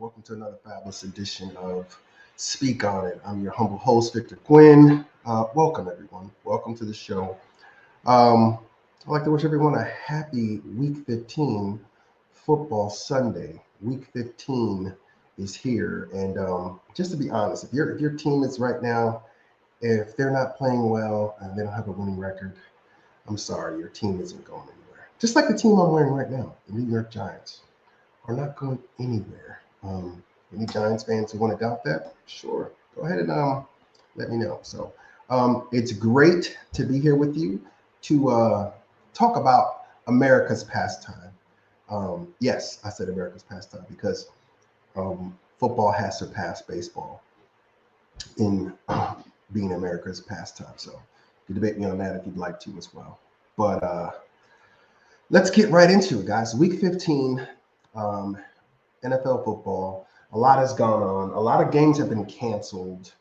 Welcome to another fabulous edition of Speak On It. I'm your humble host, Victor Gwynn. Welcome, everyone. Welcome to the show. I'd like to wish everyone a happy Week 15 football Sunday. Week 15 is here, and just to be honest, if your team is right now, if they're not playing well and they don't have a winning record, I'm sorry, your team isn't going anywhere. Just like the team I'm wearing right now, the New York Giants, are not going anywhere. Any Giants fans who want to doubt that, sure, go ahead and let me know. So it's great to be here with you to talk about America's pastime. Yes, I said America's pastime because football has surpassed baseball in being America's pastime. So you can debate me on that if you'd like to as well. But let's get right into it, guys. Week 15, NFL football. A lot has gone on. A lot of games have been canceled.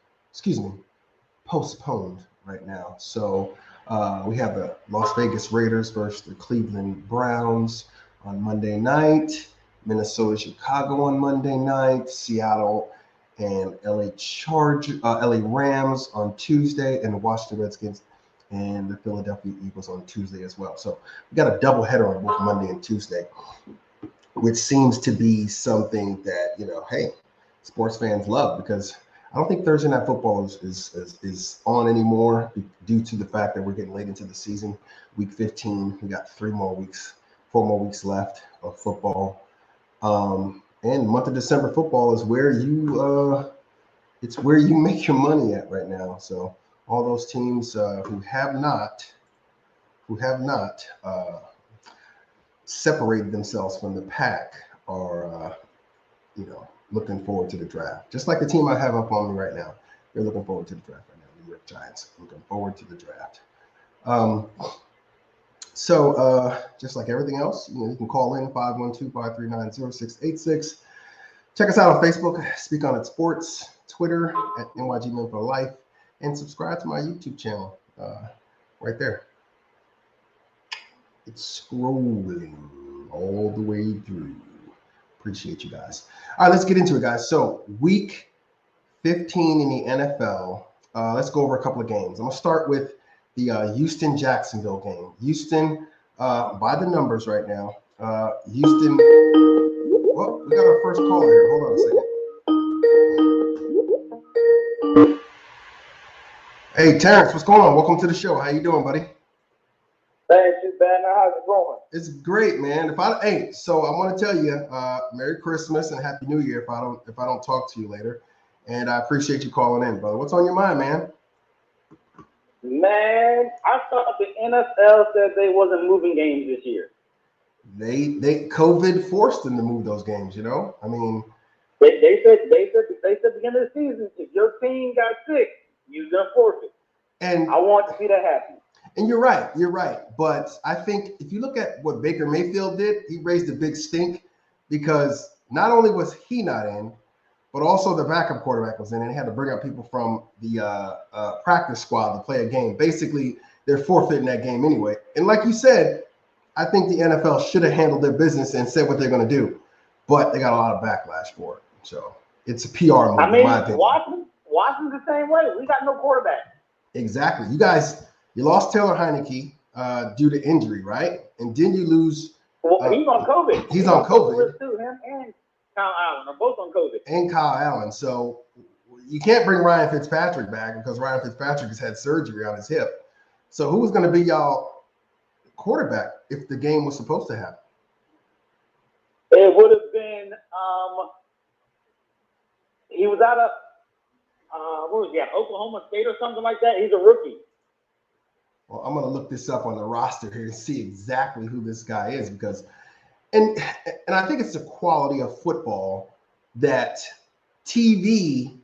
Postponed right now. So we have the Las Vegas Raiders versus the Cleveland Browns on Monday night. Minnesota, Chicago on Monday night. Seattle and LA Rams on Tuesday, and the Washington Redskins and the Philadelphia Eagles on Tuesday as well. So we got a doubleheader on both Monday and Tuesday, which seems to be something that, hey, sports fans love, because I don't think Thursday Night Football is on anymore due to the fact that we're getting late into the season. Week 15, we got 4 more weeks left of football. And the month of December football is where you make your money at right now. So all those teams who have not separated themselves from the pack are looking forward to the draft. Just like the team I have up on me right now, they're looking forward to the draft right now. The New York Giants looking forward to the draft. So just like everything else, you can call in 512-539-0686. Check us out on Facebook, Speak On It Sports, Twitter at NYG Men for Life, and subscribe to my YouTube channel right there. It's scrolling all the way through. Appreciate you guys. All right, let's get into it, guys. So week 15 in the NFL. Let's go over a couple of games. I'm going to start with the Houston-Jacksonville game. Houston, by the numbers right now, Houston. Well, we got our first caller here. Hold on a second. Hey, Terrence, what's going on? Welcome to the show. How you doing, buddy? Thanks, Banner. How's it going? It's great, man. So I want to tell you, Merry Christmas and Happy New Year if I don't talk to you later. And I appreciate you calling in, brother. What's on your mind, man? Man, I thought the NFL said they wasn't moving games this year. They COVID forced them to move those games, I mean, they said beginning of the season, if your team got sick, you're gonna forfeit. And I want to see that happen. And you're right. But I think if you look at what Baker Mayfield did, he raised a big stink because not only was he not in, but also the backup quarterback was in, and they had to bring up people from the practice squad to play a game. Basically, they're forfeiting that game anyway. And like you said, I think the NFL should have handled their business and said what they're going to do, but they got a lot of backlash for it. So it's a PR move, in my opinion. Washington's the same way. We got no quarterback. Exactly. You lost Taylor Heineke due to injury, right? And then you lose. Well, he's on COVID. He's on COVID. Too. Him and Kyle Allen are both on COVID. And Kyle Allen. So you can't bring Ryan Fitzpatrick back because Ryan Fitzpatrick has had surgery on his hip. So who was going to be y'all quarterback if the game was supposed to happen? It would have been he was out of what was he at, Oklahoma State or something like that. He's a rookie. Well, I'm going to look this up on the roster here and see exactly who this guy is because and I think it's the quality of football that TV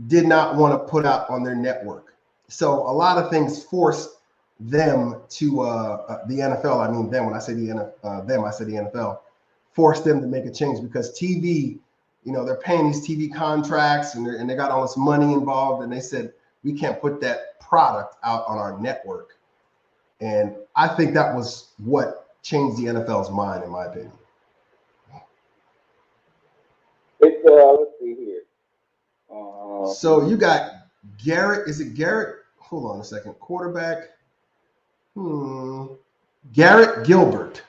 did not want to put out on their network. So a lot of things forced them to the NFL. I mean them when I say the NFL forced them to make a change because TV, they're paying these TV contracts and they got all this money involved, and they said we can't put that product out on our network. And I think that was what changed the NFL's mind, in my opinion. It's let's see here. So you got Garrett. Is it Garrett? Hold on a second. Quarterback. Garrett Gilbert.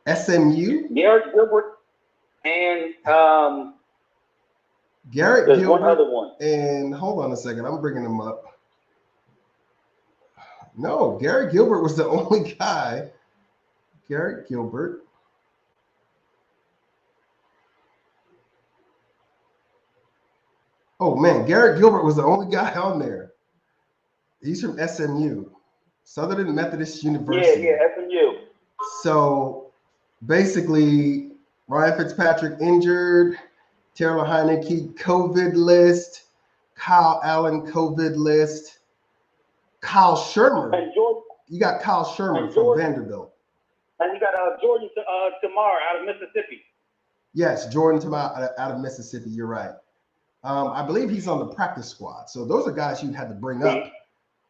SMU. Garrett Gilbert and Garrett there's Gilbert. one other one. And hold on a second. I'm bringing him up. No, Garrett Gilbert was the only guy. Garrett Gilbert. Oh man, Garrett Gilbert was the only guy on there. He's from SMU, Southern Methodist University. Yeah, SMU. So basically, Ryan Fitzpatrick injured, Taylor Heineke COVID list, Kyle Allen COVID list, Kyle Shermer. And Jordan, you got Kyle Shermer from Vanderbilt. And you got Jordan Tamar out of Mississippi. Yes, Jordan Tamar out of Mississippi. You're right. I believe he's on the practice squad. So those are guys you had to bring up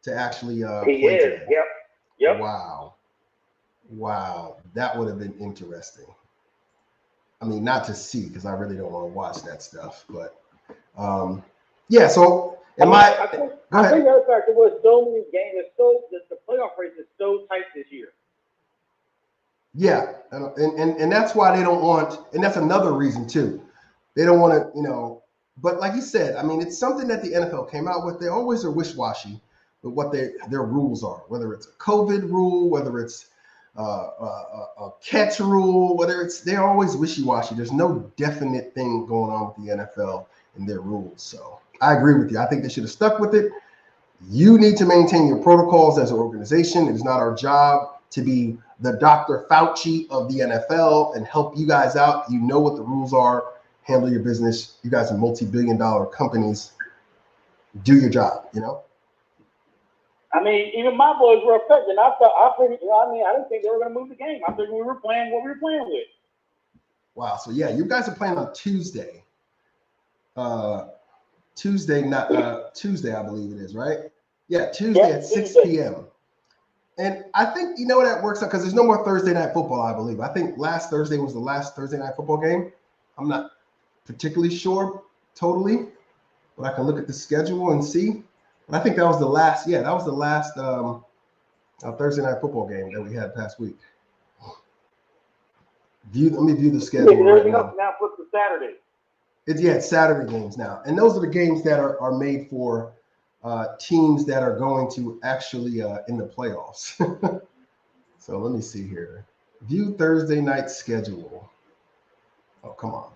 to actually play today. Yep. Wow. That would have been interesting. I mean, not to see because I really don't want to watch that stuff. But yeah, so I think the other factor was so many games. The playoff race is so tight this year. Yeah, and that's why they don't want, and that's another reason too. They don't want to, but like you said, I mean, it's something that the NFL came out with. They always are wish-washy with what their rules are, whether it's a COVID rule, whether it's a catch rule, they're always wishy-washy. There's no definite thing going on with the NFL and their rules. So I agree with you. I think they should have stuck with it. You need to maintain your protocols as an organization. It is not our job to be the Dr. Fauci of the NFL and help you guys out. You know what the rules are. Handle your business. You guys are multi-billion-dollar companies. Do your job, I mean, even my boys were affected. I didn't think they were going to move the game. I think we were playing what we were playing with. Wow. So yeah, you guys are playing on Tuesday. Tuesday, I believe it is, right? Yeah, Tuesday at 6 p.m. And I think that works out because there's no more Thursday night football, I believe. I think last Thursday was the last Thursday night football game. I'm not particularly sure totally, but I can look at the schedule and see. But I think that was the last. Yeah, that was the last Thursday night football game that we had past week. Let me view the schedule right now. Now flipped to Saturday. It's Saturday games now, and those are the games that are made for teams that are going to actually in the playoffs. So let me see here. View Thursday night schedule. Oh, come on.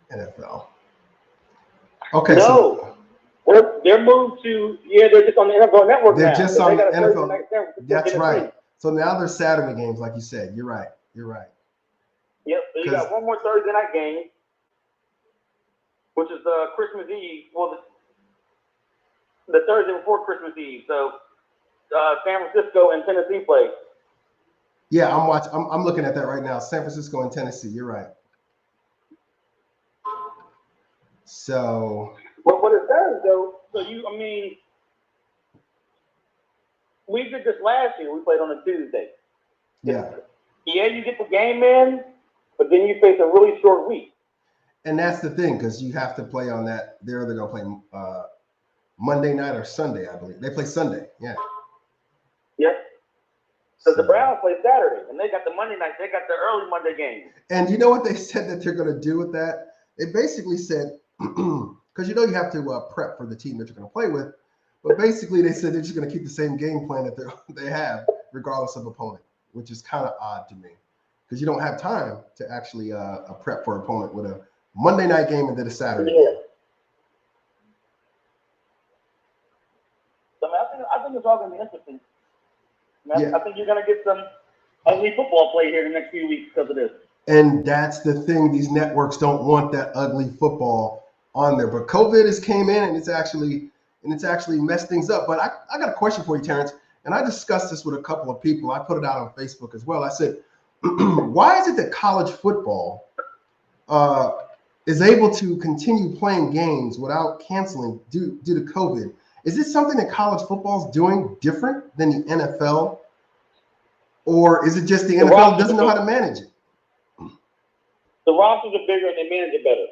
NFL. Okay, no. They're moved to, they're just on the NFL Network they're now. Just on the NFL. That's right. So now they're Saturday games, like you said. You're right. Yep, so you got one more Thursday night game, which is Christmas Eve. Well, the Thursday before Christmas Eve. So San Francisco and Tennessee play. Yeah, I'm looking at that right now. San Francisco and Tennessee. You're right. So. But what it does, though, we did this last year. We played on a Tuesday. Yeah. Yeah, you get the game in, but then you face a really short week. And that's the thing, because you have to play on that. They're either going to play Monday night or Sunday, I believe. They play Sunday, yeah. Yep. So the Browns play Saturday, and they got the Monday night. They got the early Monday game. And you know what they said that they're going to do with that? They basically said, because you have to prep for the team that you're going to play with, but basically they said they're just going to keep the same game plan that they have, regardless of opponent, which is kind of odd to me, because you don't have time to actually prep for opponent with a Monday night game and then a Saturday game. So, I think it's all going to be interesting. I think you're going to get some ugly football play here in the next few weeks because of this. And that's the thing. These networks don't want that ugly football on there. But COVID has came in and it's actually messed things up. But I got a question for you, Terrence. And I discussed this with a couple of people. I put it out on Facebook as well. I said, why is it that college football is able to continue playing games without canceling due to COVID? Is this something that college football is doing different than the NFL? Or is it just the NFL doesn't know how to manage it? The rosters are bigger and they manage it better.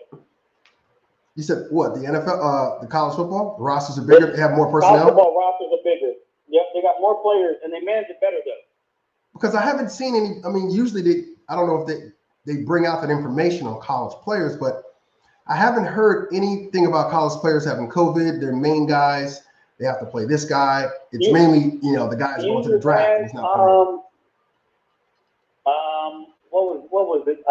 You said what? The NFL, the college football, the rosters are bigger. They have more personnel. College football rosters are bigger. Yep, they got more players and they manage it better though. Because I haven't seen any. I mean, usually I don't know if they bring out that information on college players, but I haven't heard anything about college players having COVID. Their main guys, they have to play this guy. It's mainly, the guys going to the draft. He's not playing. What was it?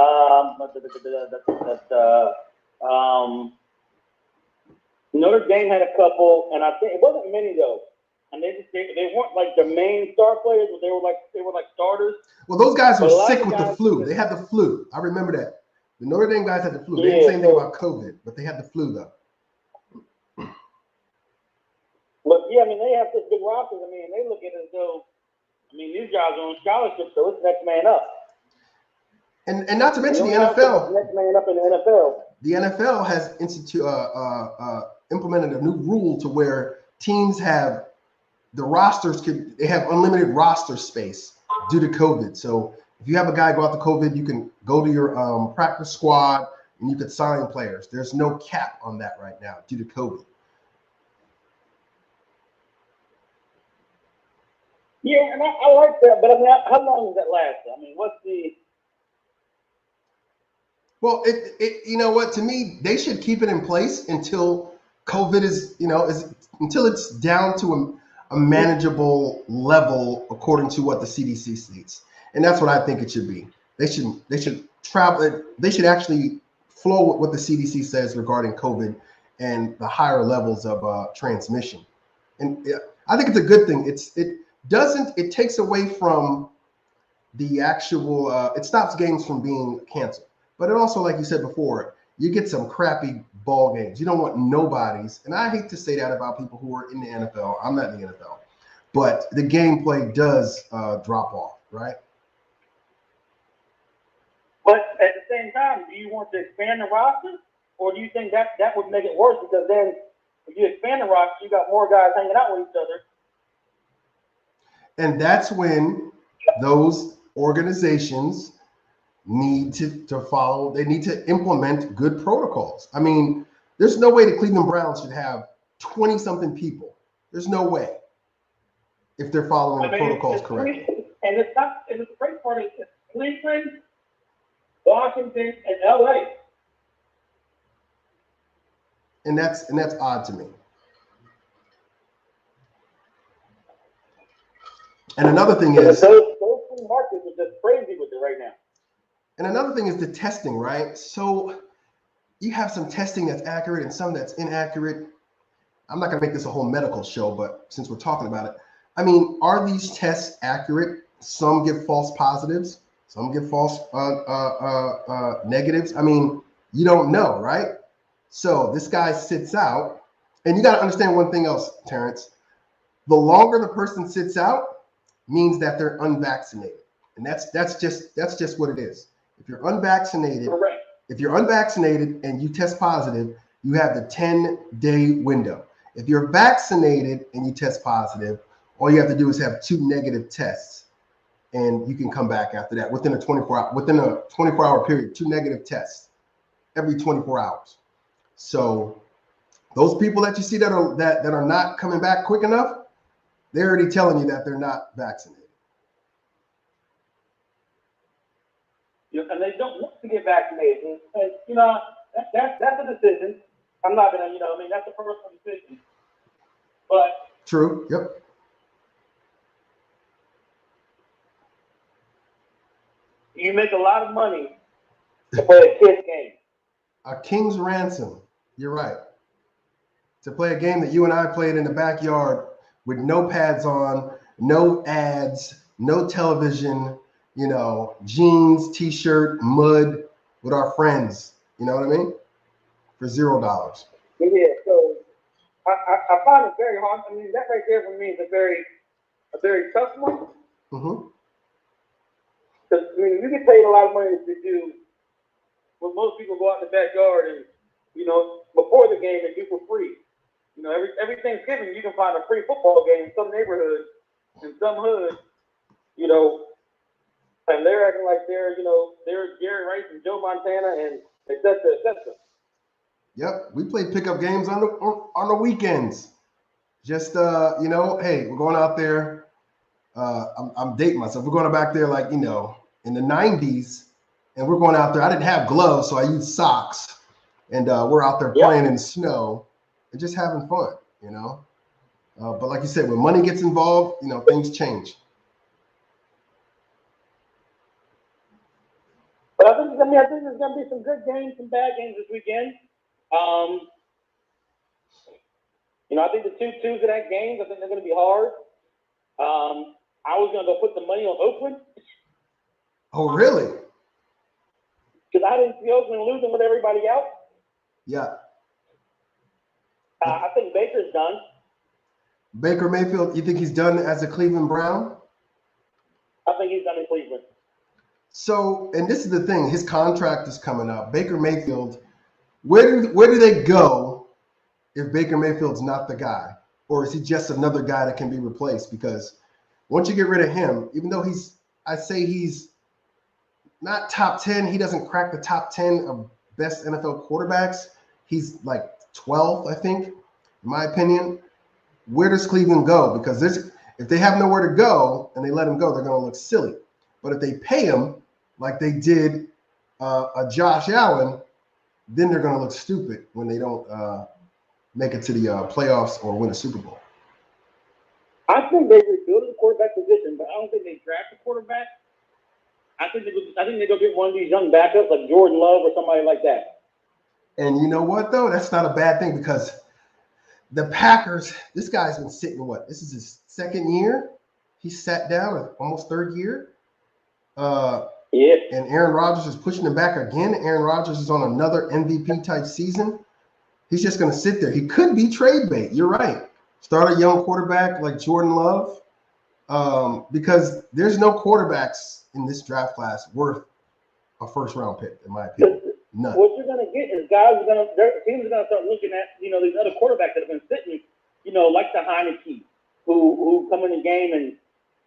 Notre Dame had a couple, and I think it wasn't many though. And they weren't like the main star players, but they were like starters. Well, those guys were sick with the flu. They had the flu. I remember that. The Notre Dame guys had the flu. They didn't say anything about COVID, but they had the flu though. But yeah, I mean, they have such big rosters. I mean, they look at it as though, I mean, these guys are on scholarship, so it's next man up. And not to mention the NFL. Next man up in the NFL. The NFL has implemented a new rule to where teams have they have unlimited roster space due to COVID. So if you have a guy go out to COVID, you can go to your practice squad and you could sign players. There's no cap on that right now due to COVID. Yeah, and I like that, but I mean, how long does that last? I mean, what's the? Well, you know what? To me, they should keep it in place until COVID is until it's down to a manageable level according to what the CDC states, and that's what I think it should be. They should travel. They should actually flow with what the CDC says regarding COVID and the higher levels of transmission. And I think it's a good thing. It takes away from the actual. It stops games from being canceled. But it also, like you said before, you get some crappy ball games. You don't want nobodies. And I hate to say that about people who are in the NFL. I'm not in the NFL. But the gameplay does drop off, right? But at the same time, do you want to expand the roster? Or do you think that would make it worse? Because then if you expand the roster, you got more guys hanging out with each other. And that's when those organizations need to follow. They need to implement good protocols. I mean, there's no way the Cleveland Browns should have 20-something people. There's no way if they're following the protocols correctly. And it's the great part is Cleveland, Washington, and LA. And that's odd to me. And another thing is those two markets are just crazy with it right now. And another thing is the testing, right? So you have some testing that's accurate and some that's inaccurate. I'm not going to make this a whole medical show, but since we're talking about it, I mean, are these tests accurate? Some give false positives, some give false negatives. I mean, you don't know, right? So this guy sits out, and you got to understand one thing else, Terrence. The longer the person sits out means that they're unvaccinated, and that's just what it is. If you're unvaccinated, correct. If you're unvaccinated and you test positive, you have the 10-day window. If you're vaccinated and you test positive, all you have to do is have 2 negative tests, and you can come back after that within a 24-hour period. 2 negative tests every 24 hours. So those people that you see that are not coming back quick enough, they're already telling you that they're not vaccinated. And they don't want to get vaccinated. And that's a decision. I'm not gonna, that's a personal decision. But true. Yep. You make a lot of money to play a kid's game. A king's ransom. You're right. To play a game that you and I played in the backyard with no pads on, no ads, no television, jeans, t-shirt, mud with our friends. You know what I mean? For $0. Yeah, so I find it very hard. I mean, that right there for me is a very tough one. Mm-hmm. Because you get paid a lot of money to do what most people go out in the backyard and, before the game and do for free. Every Thanksgiving you can find a free football game in some neighborhood, in some hood, and they're acting like they're Jerry Rice and Joe Montana and et cetera, et cetera. Yep, we played pickup games on the weekends. Just hey, we're going out there. I'm dating myself. We're going back there like in the '90s, and we're going out there. I didn't have gloves, so I used socks, and we're out there Yep. playing in the snow and just having fun. But like you said, when money gets involved, things change. But I think there's gonna be some good games, some bad games this weekend. I think the 2-2s of that game, I think they're gonna be hard. I was gonna go put the money on Oakland. Oh, really? Because I didn't see Oakland losing with everybody out. Yeah. I think Baker's done. Baker Mayfield, you think he's done as a Cleveland Brown? I think he's done in Cleveland. So, and this is the thing, his contract is coming up. Baker Mayfield, where do they go if Baker Mayfield's not the guy? Or is he just another guy that can be replaced? Because once you get rid of him, even though he's not top 10, he doesn't crack the top 10 of best NFL quarterbacks. He's like 12th, I think, in my opinion. Where does Cleveland go? Because if they have nowhere to go and they let him go, they're going to look silly. But if they pay him like they did a Josh Allen, then they're going to look stupid when they don't make it to the playoffs or win a Super Bowl. I think they rebuild the quarterback position, but I don't think they draft a quarterback. I think they go get one of these young backups like Jordan Love or somebody like that. And you know what, though? That's not a bad thing because the Packers, this guy's been sitting this is his second year. He sat down almost third year. Yeah. And Aaron Rodgers is pushing him back again. Aaron Rodgers is on another MVP type season. He's just going to sit there. He could be trade bait. You're right. Start a young quarterback like Jordan Love, because there's no quarterbacks in this draft class worth a first round pick, in my opinion. None. What you're going to get is teams are going to start looking at these other quarterbacks that have been sitting, like the Heineke, who come in the game and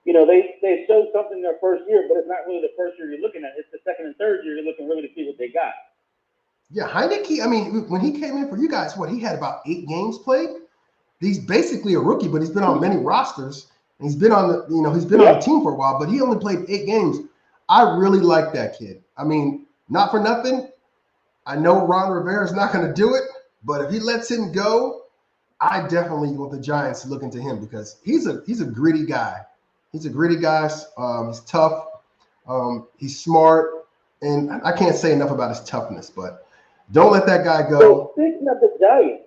they showed something in their first year, but it's not really the first year you're looking at. It's the second and third year you're looking really to see what they got. Yeah, Heineke, I mean, when he came in for you guys, he had about 8 games played? He's basically a rookie, but he's been on many rosters. And he's been on he's been on the team for a while, but he only played 8 games. I really like that kid. I mean, not for nothing. I know Ron Rivera is not going to do it, but if he lets him go, I definitely want the Giants to look into him because he's a gritty guy. He's a gritty guy. He's tough. He's smart. And I can't say enough about his toughness, but don't let that guy go. So speaking of the Giants,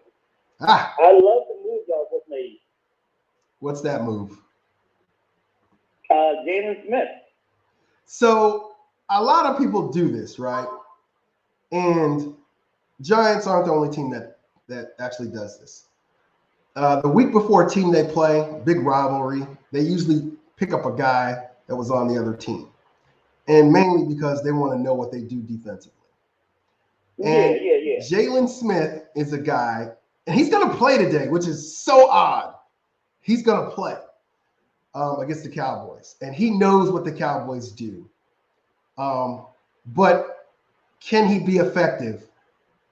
I love the move y'all just made. What's that move? Jaden Smith. So a lot of people do this, right? And Giants aren't the only team that actually does this. The week before a team they play, big rivalry, they usually pick up a guy that was on the other team. And mainly because they want to know what they do defensively. And yeah. Jalen Smith is a guy, and he's going to play today, which is so odd. He's going to play against the Cowboys, and he knows what the Cowboys do. But can he be effective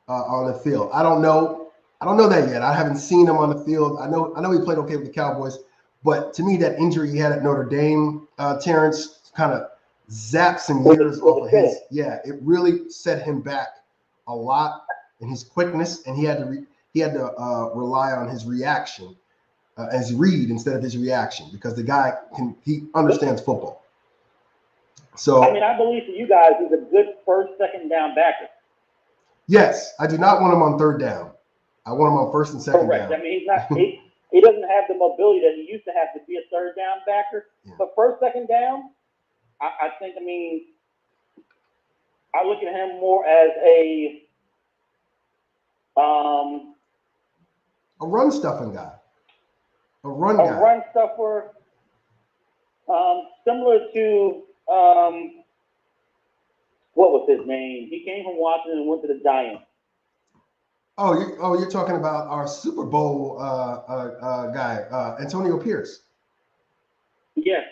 on the field? I don't know. I don't know that yet. I haven't seen him on the field. I know he played okay with the Cowboys, but to me, that injury he had at Notre Dame, Terrence, kind of zapped some years off of his. Yeah, it really set him back a lot in his quickness, and he had to rely on his reaction as read instead of his reaction because the guy he understands football. So I mean, I believe for you guys, he's a good first, second down backer. Yes, I do not want him on third down. I want him on first and second Correct. down. I mean, he's not. He doesn't have the mobility that he used to have to be a third down backer. Yeah. But first, second down, I think. I mean, I look at him more as a run stuffing guy. A run stuffer, similar to what was his name? He came from Washington and went to the Giants. You're talking about our Super Bowl guy, Antonio Pierce. Yes.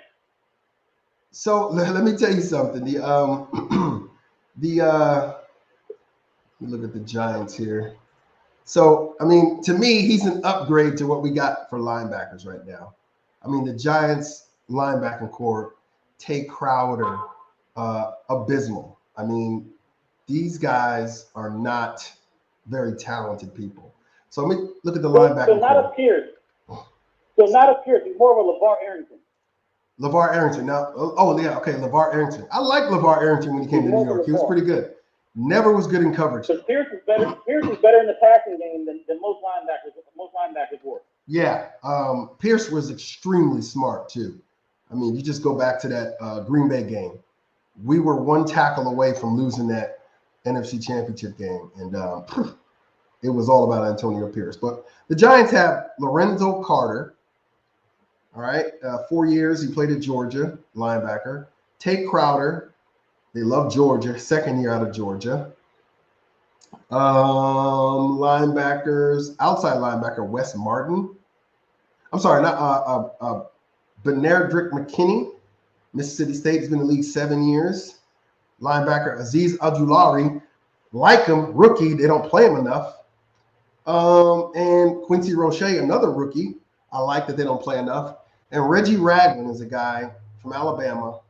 So let me tell you something. Let me look at the Giants here. So, I mean, to me, he's an upgrade to what we got for linebackers right now. I mean, the Giants linebacking core, Tay Crowder, abysmal. I mean, these guys are not very talented people. So let me look at the linebacking So not core. a Pierce. So not a Pierce. He's more of a LeVar Arrington. LeVar Arrington. Now, oh yeah, okay, LeVar Arrington. I liked LeVar Arrington when he came to New York. He was pretty good. Never was good in coverage. Because Pierce is better. Pierce is better in the passing game than most linebackers. Most linebackers were. Yeah, Pierce was extremely smart too. I mean, you just go back to that Green Bay game. We were one tackle away from losing that NFC Championship game, and it was all about Antonio Pierce. But the Giants have Lorenzo Carter. All right, 4 years he played at Georgia, linebacker. Tay Crowder. They love Georgia. Second year out of Georgia. Linebackers, outside linebacker Wes Martin. I'm sorry, not Benardrick McKinney, Mississippi State. Has been in the league 7 years. Linebacker Azeez Ojulari, like him, rookie. They don't play him enough. And Quincy Roche, another rookie. I like that they don't play enough. And Reggie Ragland is a guy from Alabama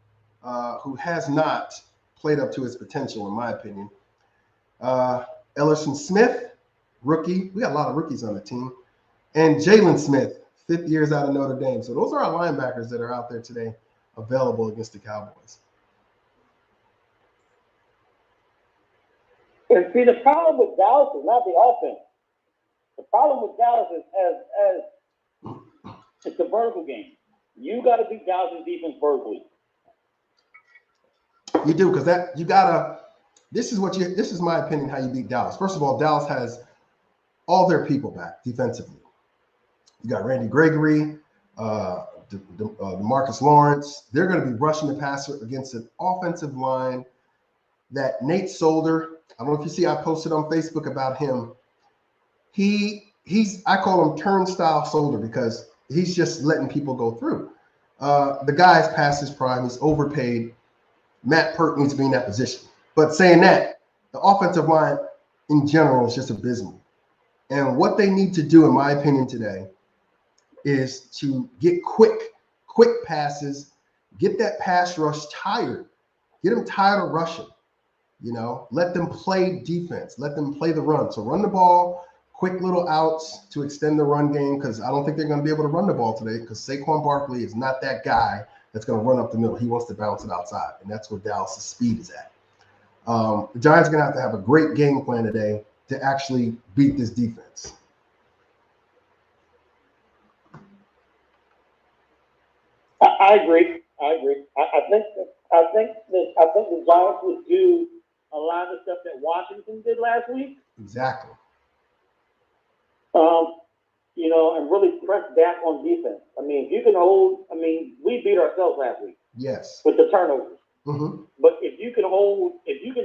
who has not played up to his potential, in my opinion. Ellerson Smith, rookie. We got a lot of rookies on the team. And Jalen Smith, 5th years out of Notre Dame. So those are our linebackers that are out there today available against the Cowboys. And see, the problem with Dallas is not the offense. The problem with Dallas is as it's a vertical game. You got to beat Dallas' defense vertically. You do, because that you gotta. This is my opinion how you beat Dallas. First of all, Dallas has all their people back defensively. You got Randy Gregory, Demarcus Lawrence. They're going to be rushing the passer against an offensive line that Nate Solder. I don't know if you see, I posted on Facebook about him. I call him turnstile Solder because he's just letting people go through. The guy's past his prime. He's overpaid. Matt Pert needs to be in that position. But saying that, the offensive line in general is just abysmal. And what they need to do, in my opinion, today is to get quick passes, get that pass rush tired, get them tired of rushing. Let them play defense, let them play the run. So run the ball, quick little outs to extend the run game, because I don't think they're going to be able to run the ball today because Saquon Barkley is not that guy that's going to run up the middle. He wants to bounce it outside, and that's where Dallas' speed is at. The Giants are going to have a great game plan today to actually beat this defense. I agree. I think the Giants would do a lot of the stuff that Washington did last week. Exactly. And really press back on defense. I mean, if you can hold, we beat ourselves last week. Yes. With the turnovers. Mm-hmm. But if you can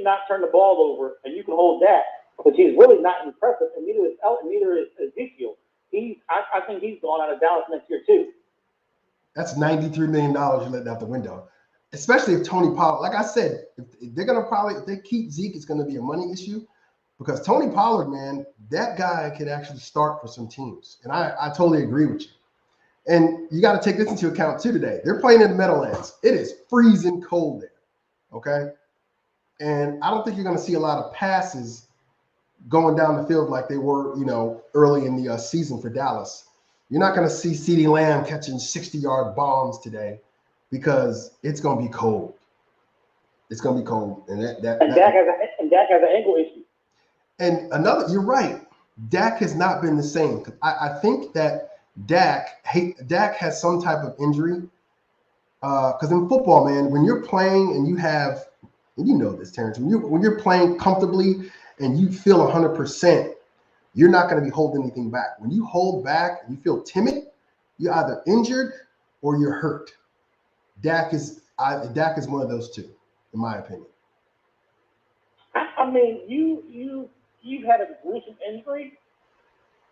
not turn the ball over and you can hold that, which he's really not impressive, and neither is Ezekiel. I think he's going out of Dallas next year too. That's $93 million you're letting out the window. Especially if Tony Pollard, like I said, if they keep Zeke, it's going to be a money issue. Because Tony Pollard, man, that guy could actually start for some teams. And I totally agree with you. And you got to take this into account too today. They're playing in the Meadowlands. It is freezing cold there, okay? And I don't think you're going to see a lot of passes going down the field like they were, early in the season for Dallas. You're not going to see CeeDee Lamb catching 60-yard bombs today because it's going to be cold. It's going to be cold. And Dak has an ankle issue. And you're right. Dak has not been the same. I think that Dak has some type of injury. Because in football, man, when you're playing and you have, and you know this, Terrence, when you're playing comfortably and you feel 100%, you're not going to be holding anything back. When you hold back and you feel timid, you're either injured or you're hurt. Dak is one of those two, in my opinion. I mean, you've had a gruesome injury,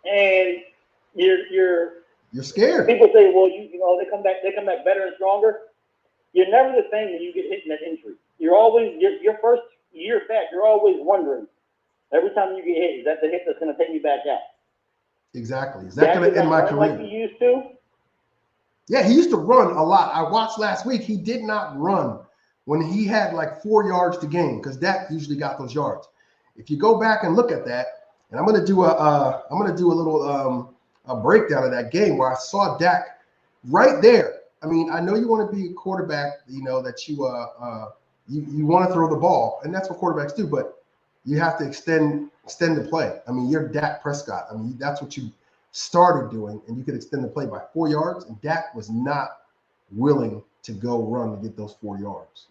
and you're scared. People say, well, they come back better and stronger. You're never the same when you get hit in that injury. You're always your first year back. You're always wondering, Every time you get hit, is that the hit that's going to take me back out? Exactly. Is that going to end my career? Like he used to? Yeah, he used to run a lot. I watched last week. He did not run when he had like 4 yards to gain because Dak usually got those yards. If you go back and look at that, and I'm going to do a little a breakdown of that game where I saw Dak right there. I mean, I know you want to be a quarterback, you know, that you want to throw the ball, and that's what quarterbacks do, but you have to extend the play. I mean, you're Dak Prescott. I mean, that's what you started doing, and you could extend the play by 4 yards, and Dak was not willing to go run to get those 4 yards.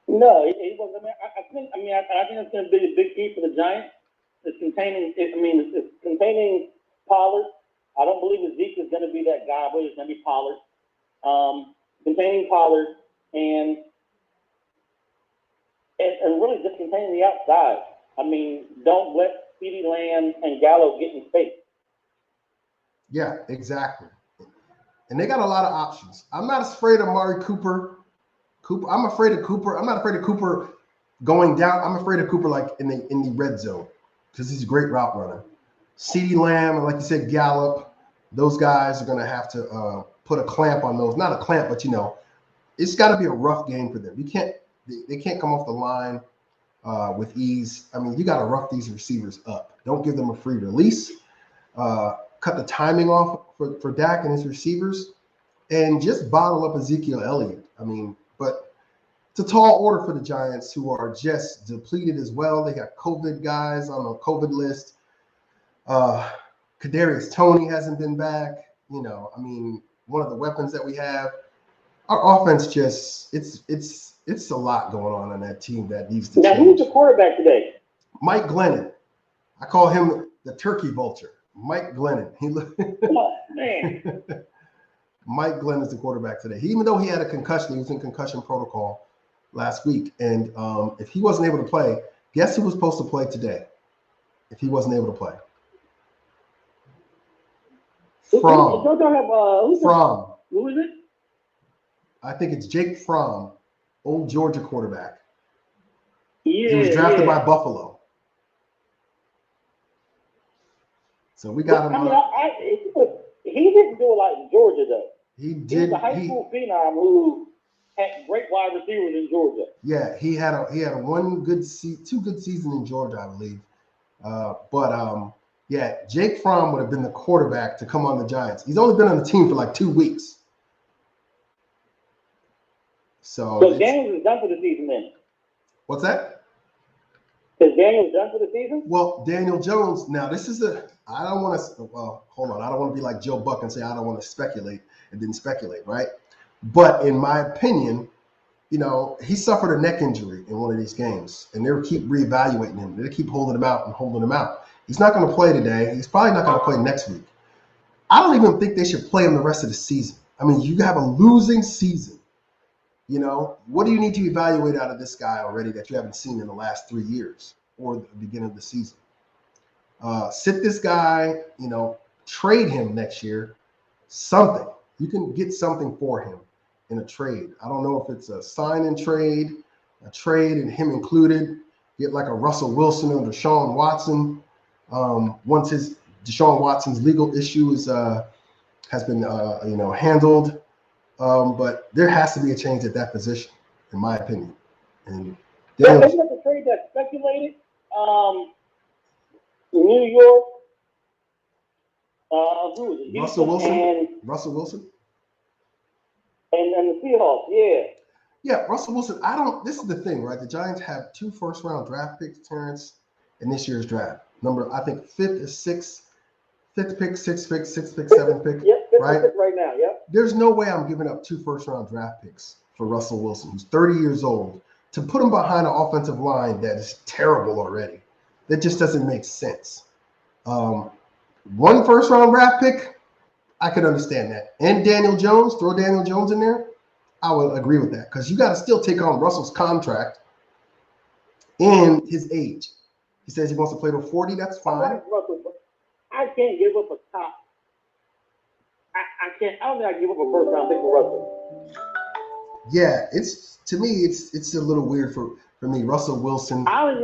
No, he wasn't. I think it's going to be a big key for the Giants. It's containing Pollard. I don't believe Zeke is going to be that guy, but it's going to be Pollard. Containing Pollard and really just containing the outside. I mean, don't let CeeDee Lamb and Gallo get in space. Yeah, exactly. And they got a lot of options. I'm not afraid of Amari Cooper. I'm afraid of Cooper. I'm not afraid of Cooper going down. I'm afraid of Cooper like in the red zone because he's a great route runner. CeeDee Lamb and like you said, Gallup, those guys are going to have to put a clamp on those. Not a clamp, but you know, it's got to be a rough game for them. They can't come off the line with ease. I mean, you got to rough these receivers up. Don't give them a free release. Cut the timing off for Dak and his receivers, and just bottle up Ezekiel Elliott. I mean, but it's a tall order for the Giants, who are just depleted as well. They got COVID guys on the COVID list. Kadarius Toney hasn't been back. You know, I mean, one of the weapons that we have. Our offense just it's a lot going on that team that needs to change. Now, who's the quarterback today? Mike Glennon. I call him the turkey vulture. Mike Glennon. Oh, man. Mike Glennon is the quarterback today. Even though he had a concussion, he was in concussion protocol last week. And if he wasn't able to play, guess who was supposed to play today? If he wasn't able to play. Fromm. Who is it? I think it's Jake Fromm, old Georgia quarterback. Yeah, he was drafted by Buffalo. So we got him. He didn't do a lot in Georgia, though. He did. He was a high school phenom who had great wide receivers in Georgia. Yeah, he had a 2 good seasons in Georgia, I believe. Yeah, Jake Fromm would have been the quarterback to come on the Giants. He's only been on the team for like 2 weeks. So Daniels is done for the season then. What's that? Is Daniels done for the season? Well, Daniel Jones. Now this is I don't want to. Well, hold on. I don't want to be like Joe Buck and say I don't want to speculate and didn't speculate, right? But in my opinion, you know, he suffered a neck injury in one of these games, and they'll keep reevaluating him. They'll keep holding him out. He's not going to play today. He's probably not going to play next week. I don't even think they should play him the rest of the season. I mean, you have a losing season. You know, what do you need to evaluate out of this guy already that you haven't seen in the last 3 years or the beginning of the season? Sit this guy, you know, trade him next year, something. You can get something for him in a trade. I don't know if it's a sign and trade, a trade and him included. Get like a Russell Wilson or Deshaun Watson. Once Deshaun Watson's legal issue has been handled. But there has to be a change at that position, in my opinion. And isn't that the trade that's speculated? New York. Who is it? Russell Wilson. And the Seahawks, yeah. Yeah, Russell Wilson. This is the thing, right? The Giants have 2 first-round draft picks, Terrence, in this year's draft. I think 5th is 6th. 5th pick, 6th pick, 6th pick, 7th pick. Yep, right? Right now, yep. There's no way I'm giving up 2 first-round draft picks for Russell Wilson, who's 30 years old, to put him behind an offensive line that is terrible already. That just doesn't make sense. 1 first-round draft pick, I could understand that. And Daniel Jones, throw Daniel Jones in there, I would agree with that because you got to still take on Russell's contract and his age. He says he wants to play to 40. That's fine. I like Russell, but I can't give up a top. I can't. I don't think I give up a first round pick for Russell. Yeah, to me it's a little weird for me. Russell Wilson. I'm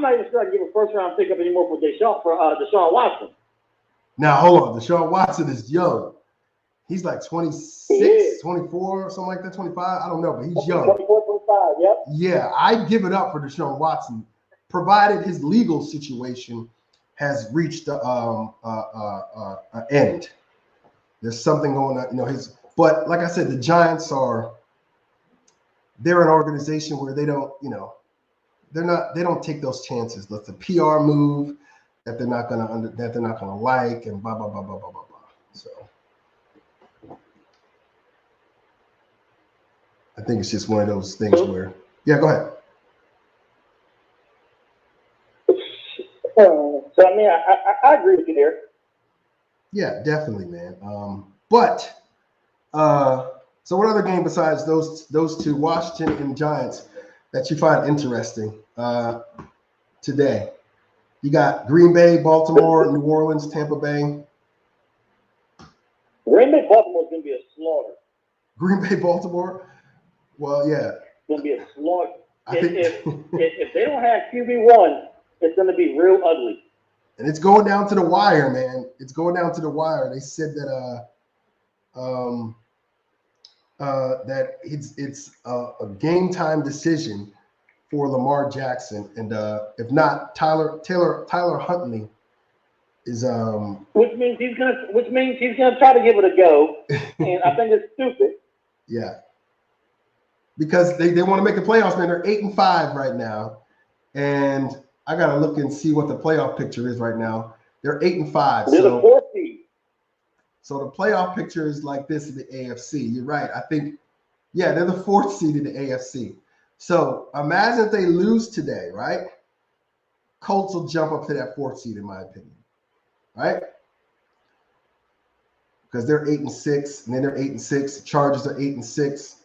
not even sure I give a first round pickup anymore for Deshaun Watson. Now, hold on. Deshaun Watson is young. He's like 26, 24, something like that, 25. I don't know, but he's young. 24, 25, yep. Yeah, I'd give it up for Deshaun Watson, provided his legal situation has reached an end. There's something going on, but like I said, the Giants they're an organization where they don't, they don't take those chances. That's a PR move that they're not gonna like, and blah blah blah blah blah blah blah. So I think it's just one of those things where, yeah, go ahead. So I mean, I agree with you there. Yeah, definitely, man. So what other game besides those two, Washington and Giants, that you find interesting today? You got Green Bay, Baltimore, New Orleans, Tampa Bay. Green Bay, Baltimore is going to be a slaughter. Green Bay, Baltimore? Well, yeah. It's going to be a slaughter. If they don't have QB1, it's going to be real ugly. And it's going down to the wire, man. It's going down to the wire. They said that that it's a game time decision for Lamar Jackson, and if not, Tyler Huntley is which means he's gonna try to give it a go, and I think it's stupid. Yeah, because they want to make the playoffs, man. They're 8-5 right now, and I gotta look and see what the playoff picture is right now. They're 8-5. They're the fourth seed. So the playoff picture is like this in the AFC. You're right. I think, yeah, they're the fourth seed in the AFC. So imagine if they lose today, right? Colts will jump up to that fourth seed, in my opinion, right? Because they're 8-6, and then they're 8-6. The Chargers are 8-6.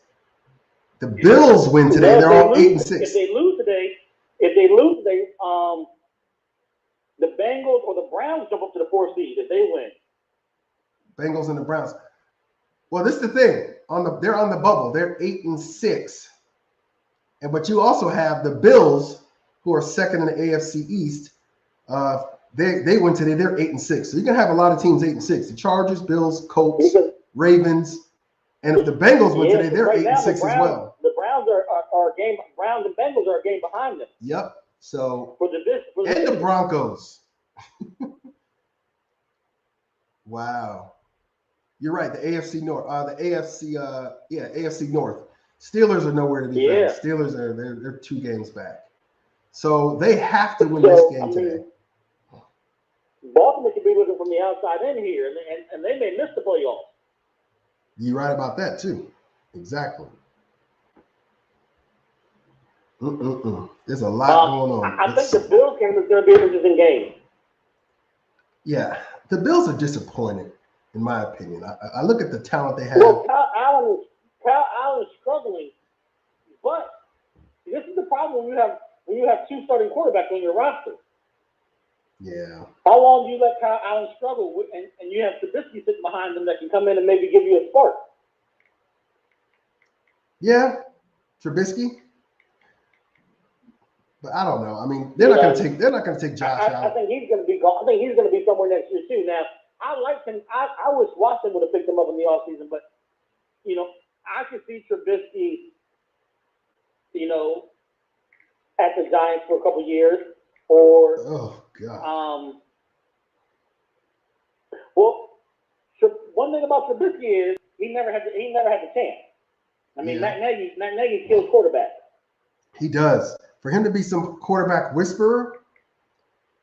The Bills win today. They're all 8-6. If they lose today, the Bengals or the Browns jump up to the fourth seed if they win. Bengals and the Browns. Well, this is the thing. They're on the bubble. They're 8-6. But you also have the Bills, who are second in the AFC East. They win today. They're 8-6. So you can have a lot of teams 8-6. The Chargers, Bills, Colts, Ravens, and if the Bengals win today, they're 8-6 as well. The Browns are a game. Browns and Bengals are a game behind them. Yep. So the Broncos. Wow. You're right. The AFC North. AFC North. Steelers are nowhere to be found. Steelers they're 2 games back. So they have to win this game today. Baltimore could be looking from the outside in here, and they may miss the playoffs. You're right about that too. Exactly. There's a lot going on. I think the Bills game is going to be an interesting game. Yeah, the Bills are disappointed, in my opinion. I look at the talent they have. Well, Kyle Allen is struggling, but this is the problem when you have 2 starting quarterbacks on your roster. Yeah. How long do you let Kyle Allen struggle and you have Trubisky sitting behind them that can come in and maybe give you a spark? Yeah, Trubisky. But I don't know. I mean, they're not going to take Josh Allen. I think he's going to be gone. I think he's going to be somewhere next year too. Now, I like him. I wish Watson would have picked him up in the offseason, but I could see Trubisky, at the Giants for a couple of years, or oh god. Well, one thing about Trubisky is he never had the chance. I mean, Matt Nagy kills quarterbacks. He does. For him to be some quarterback whisperer,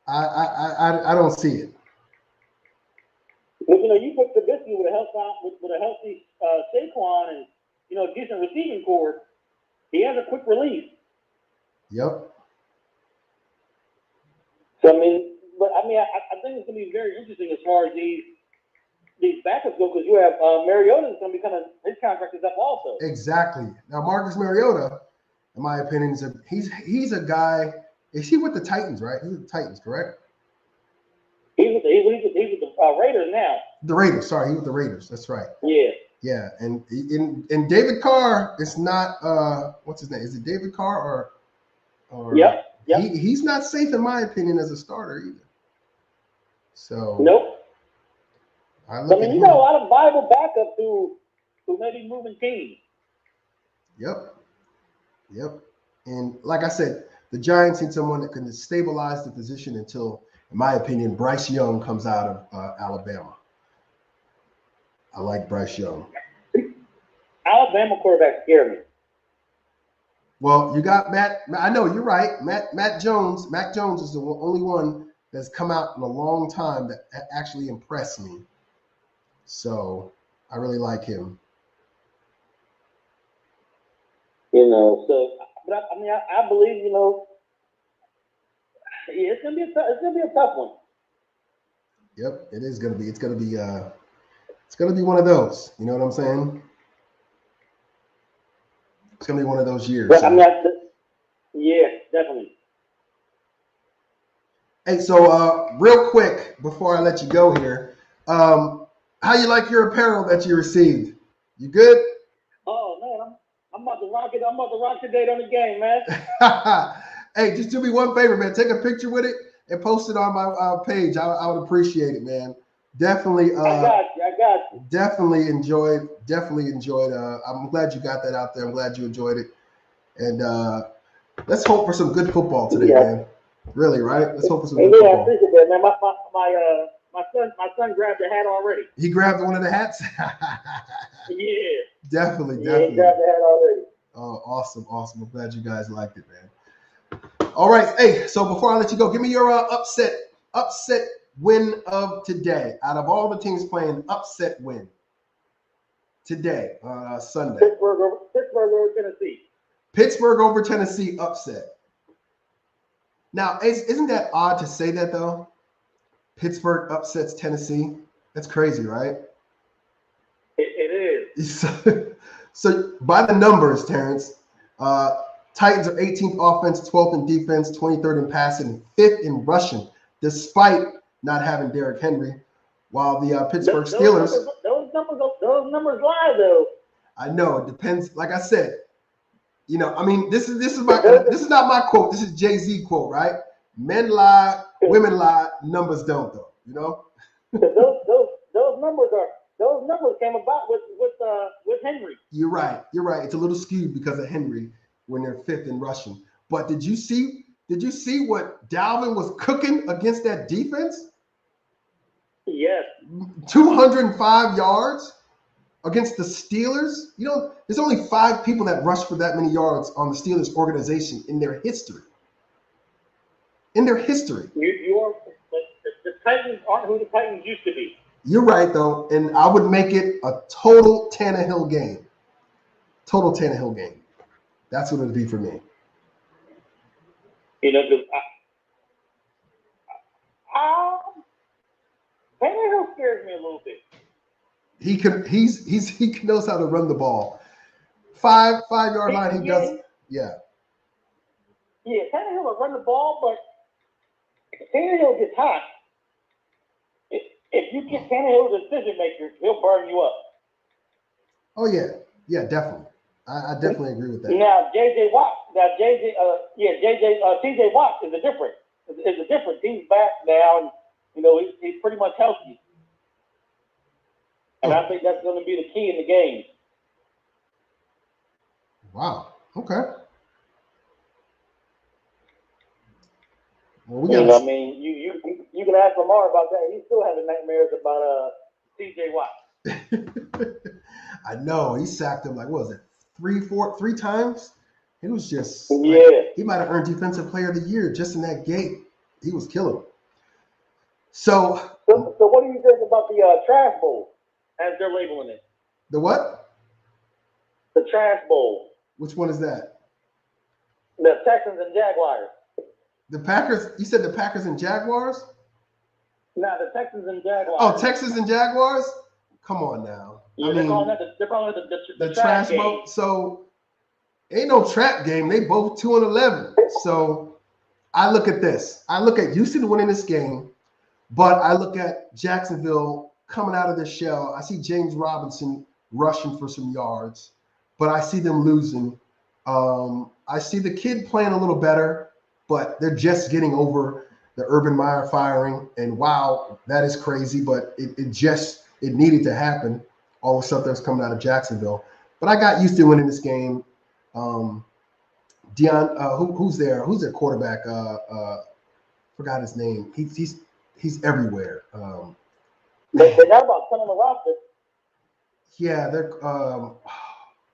I don't see it. Well, you put Trubisky with a healthy Saquon and decent receiving core, he has a quick release. Yep. So I think it's going to be very interesting as far as these backups go, because you have Mariota is going to be his contract is up also. Exactly. Now Marcus Mariota, in my opinion, he's a guy. Is he with the Titans? Right? He's with the Titans, correct? He's with the Raiders now. The Raiders. Sorry, he's with the Raiders. That's right. Yeah. Yeah, and in David Carr, it's not what's his name? Is it David Carr or Yep. he's not safe in my opinion as a starter either. So Nope. I look at you him. got a lot of viable backups who may be moving teams. Yep. And like I said, the Giants need someone that can stabilize the position until, in my opinion, Bryce Young comes out of Alabama. I like Bryce Young. Alabama quarterbacks scare me. Well, you got Matt. I know you're right. Mac Jones is the only one that's come out in a long time that actually impressed me. So I really like him. But I believe, it's gonna be a tough one. Yep, it is gonna be. It's gonna be one of those. You know what I'm saying? It's gonna be one of those years. But, yeah, definitely. Hey, so real quick before I let you go here, how you like your apparel that you received? You good? Oh man, I'm about to rock it. I'm about to rock the date on the game, man. Hey, just do me one favor, man. Take a picture with it and post it on my page. I would appreciate it, man. Definitely. I got you. Definitely enjoyed. I'm glad you got that out there. I'm glad you enjoyed it. And let's hope for some good football today, man. Really, right? Let's hope for some good football. I appreciate that, man. My son grabbed the hat already. He grabbed one of the hats? Yeah. Definitely. He grabbed the hat already. Oh, awesome. I'm glad you guys liked it, man. All right. Hey, so before I let you go, give me your upset win of today. Out of all the teams playing, upset win today, Sunday. Pittsburgh over Tennessee. Pittsburgh over Tennessee upset. Now, isn't that odd to say that, though? Pittsburgh upsets Tennessee. That's crazy, right? It is. So by the numbers, Terrence, Titans are 18th offense, 12th in defense, 23rd in passing, 5th in rushing, despite not having Derrick Henry. While the Pittsburgh Steelers, those numbers lie though. I know it depends. Like I said, this is not my quote. This is Jay-Z quote, right? Men lie, women lie, numbers don't though. Those numbers came about with Henry. You're right. It's a little skewed because of Henry when they're 5th in rushing. But did you see what Dalvin was cooking against that defense? Yes. 205 yards against the Steelers. There's only 5 people that rushed for that many yards on the Steelers organization in their history. You are. The Titans aren't who the Titans used to be. You're right, though, and I would make it a total Tannehill game. That's what it would be for me. Because Tannehill scares me a little bit. He knows how to run the ball. 5 yard line. He does. Yeah. Yeah, Tannehill will run the ball, but Tannehill gets hot. If you get Tannehill a decision maker, he'll burn you up. Oh yeah, definitely. I definitely agree with that. Now TJ Watt is a different. He's back now, and he's pretty much healthy. And I think that's going to be the key in the game. Wow. Okay. Well, you can ask Lamar about that. He's still having nightmares about TJ Watt. I know he sacked him like what was it, 3 times? It was just he might have earned Defensive Player of the Year just in that game. He was killing. So what do you think about the Trash Bowl, as they're labeling it? The what? The Trash Bowl. Which one is that? The Texans and Jaguars. The Packers? You said the Packers and Jaguars? No, the Texans and Jaguars. Oh, Texans and Jaguars? Come on now. Yeah, they're calling it the trash bowl. So ain't no trap game. They both 2-11. So I look at this. I look at Houston winning this game, but I look at Jacksonville coming out of their shell. I see James Robinson rushing for some yards, but I see them losing. I see the kid playing a little better, but they're just getting over the Urban Meyer firing. And wow, that is crazy, but it needed to happen. All the stuff that was coming out of Jacksonville. But I got used to winning this game. Who's their quarterback? Forgot his name. He's everywhere. They got about 10 on the roster. Yeah, they're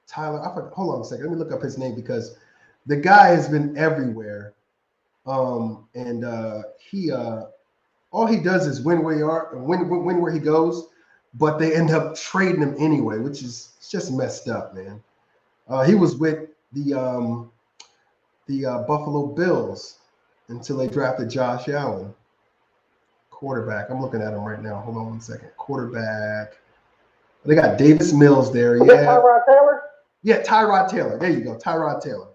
Tyler. Hold on a second. Let me look up his name because the guy has been everywhere. He all he does is win where he goes, but they end up trading him anyway, which is just messed up, man. He was with the Buffalo Bills until they drafted Josh Allen, quarterback. I'm looking at him right now. Hold on one second. Quarterback. They got Davis Mills there. Yeah. Tyrod Taylor? Yeah, Tyrod Taylor. There you go, Tyrod Taylor.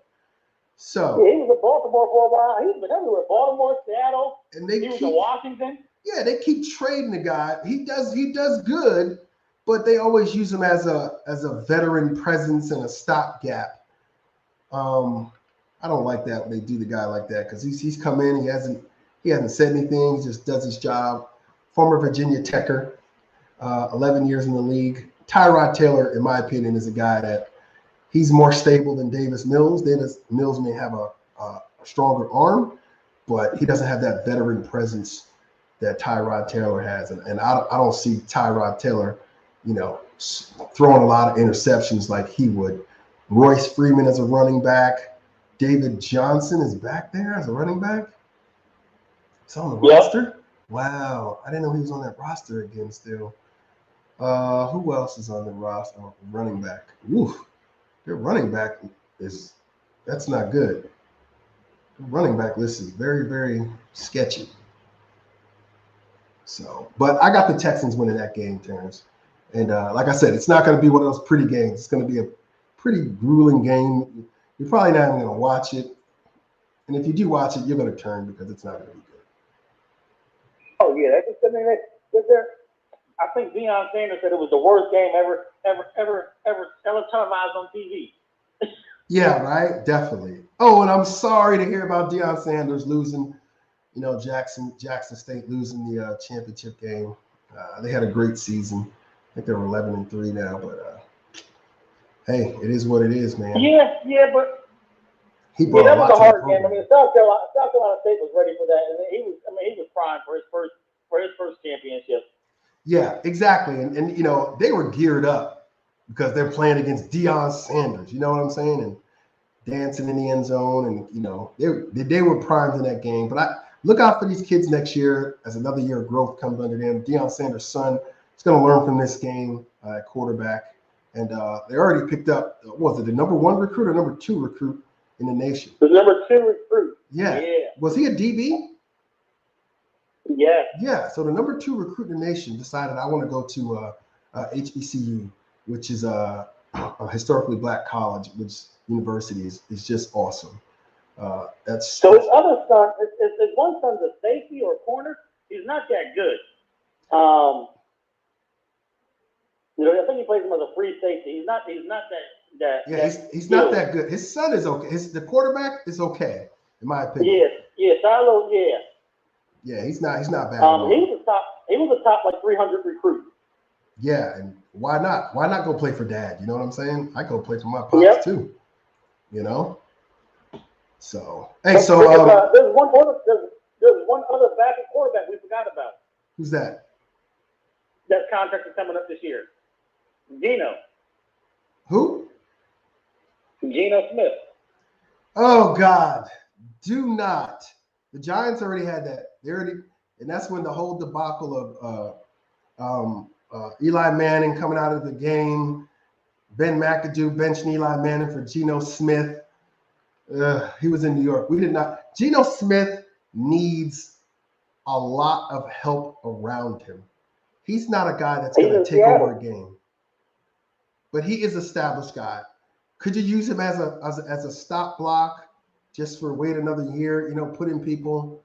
So yeah, he was in Baltimore for a while. He's been everywhere. Baltimore, Seattle. And he was in Washington. Yeah, they keep trading the guy. He does good, but they always use him as a veteran presence and a stopgap. I don't like that when they do the guy like that because he's come in, he hasn't said anything, he just does his job. Former Virginia Techer, 11 years in the league. Tyrod Taylor, in my opinion, is a guy that he's more stable than Davis Mills. Davis Mills may have a stronger arm, but he doesn't have that veteran presence that Tyrod Taylor has. And I don't see Tyrod Taylor, throwing a lot of interceptions like he would. Royce Freeman as a running back. David Johnson is back there as a running back. He's on the roster? Wow. I didn't know he was on that roster again still. Who else is on the roster? Running back. Oof. Their running back that's not good. The running back list is very, very sketchy. So, but I got the Texans winning that game, Terrence. And like I said, it's not going to be one of those pretty games. It's going to be a pretty grueling game. You're probably not even going to watch it. And if you do watch it, you're going to turn because it's not going to be good. Oh, yeah. That's just something I think Deion Sanders said it was the worst game ever televised on TV. Yeah, right? Definitely. Oh, and I'm sorry to hear about Deion Sanders losing, Jackson State losing the championship game. They had a great season. I think they're 11-3 now, but hey, it is what it is, man. Yeah, but that was a hard game. I mean, South Carolina State was ready for that, and he was primed for his first championship. Yeah, exactly, and they were geared up because they're playing against Deion Sanders. You know what I'm saying? And dancing in the end zone, and they were primed in that game. But look out for these kids next year as another year of growth comes under them. Deion Sanders' son is going to learn from this game at quarterback. And they already picked up, the number 1 recruit or number 2 recruit in the nation? The number 2 recruit. Yeah. Was he a DB? Yeah. Yeah. So the number 2 recruit in the nation decided I want to go to HBCU, which is a historically black college, which university is just awesome. So his other son, his one son's a safety or a corner. He's not that good. I think he plays him as a free safety. He's not that. Yeah, he's not that good. His son is okay. The quarterback is okay, in my opinion. Yeah, Shiloh. Yeah. Yeah, he's not bad. He was a top like 300 recruit. Yeah, and why not? Why not go play for dad? You know what I'm saying? I go play for my pops too. So there's one other backup quarterback we forgot about. Who's that? That contract is coming up this year. Geno. Who? Geno Smith. Oh God, do not. The Giants already had that. And that's when the whole debacle of Eli Manning coming out of the game, Ben McAdoo benching Eli Manning for Geno Smith. He was in New York. We did not. Geno Smith needs a lot of help around him. He's not a guy that's going to take over a game, but he is an established guy. Could you use him as a stop block just for wait another year? Put in people.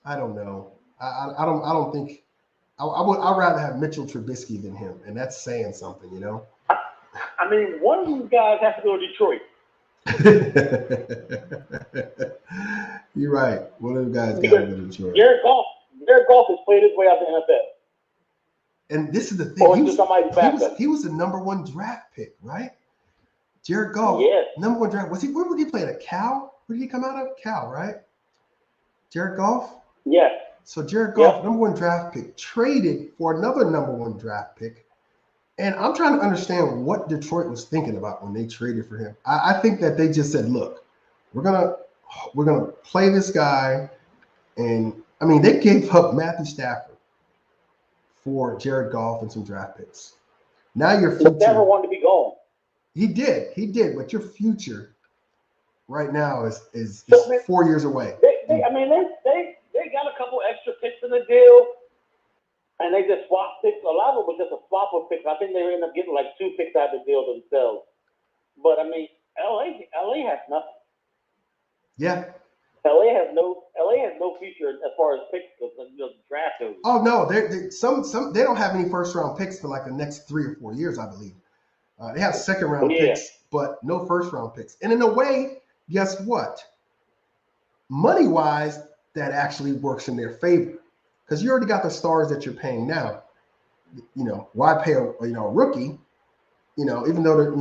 I don't know. I don't think I'd rather have Mitchell Trubisky than him, and that's saying something, you know. I mean, one of these guys has to go to Detroit. You're right. One of the guys got to go to Detroit. Jared Goff has played his way out the NFL. And this is the thing. He was the number one draft pick, right? Jared Goff, yes. Number one draft. Where would he play at? Cal? Where did he come out of? Cal, right? Jared Goff? Yes. So Jared Goff, number one draft pick, traded for another number one draft pick. And I'm trying to understand what Detroit was thinking about when they traded for him. I think that they just said, look, we're gonna play this guy. And I mean, they gave up Matthew Stafford for Jared Goff and some draft picks. Now your future. Stafford wanted to be gone. He did, but your future right now is 4 years away. They got a couple extra picks in the deal, and they just swapped picks. A lot of it was just a swap of picks. I think they ended up getting like 2 picks out of the deal themselves. But I mean, LA has nothing. Yeah. LA has no future as far as picks goes, draft goes. Oh no, they don't have any first round picks for like the next 3 or 4 years, I believe. They have second round picks, but no first round picks. And in a way, guess what? Money wise, that actually works in their favor because you already got the stars that you're paying now. You know, why pay a rookie? You know, even though they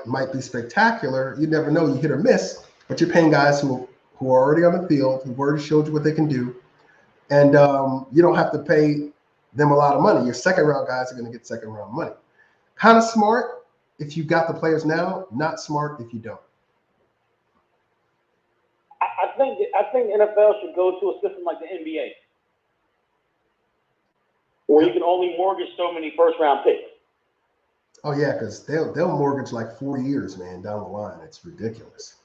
might be spectacular, you never know. You hit or miss, but you're paying guys who are already on the field, who've already showed you what they can do, and you don't have to pay them a lot of money. Your second round guys are going to get second round money. Kind of smart if you got the players now, not smart if you don't. I think NFL should go to a system like the NBA, where you can only mortgage so many first round picks. Oh yeah, because they'll mortgage like 4 years, man, down the line. It's ridiculous.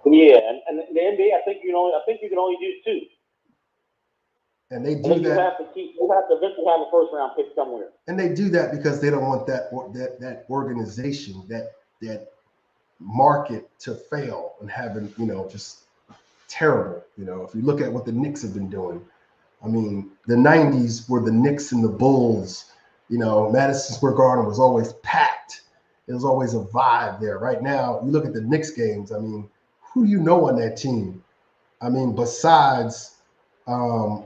Yeah, and the NBA, I think you can only do 2. And they do that. You have to eventually have a first round pick somewhere. And they do that because they don't want that organization, that market to fail and having, just terrible. If you look at what the Knicks have been doing, I mean, the 90s were the Knicks and the Bulls. Madison Square Garden was always packed. There was always a vibe there. Right now, you look at the Knicks games. I mean, who do you know on that team? I mean, besides, you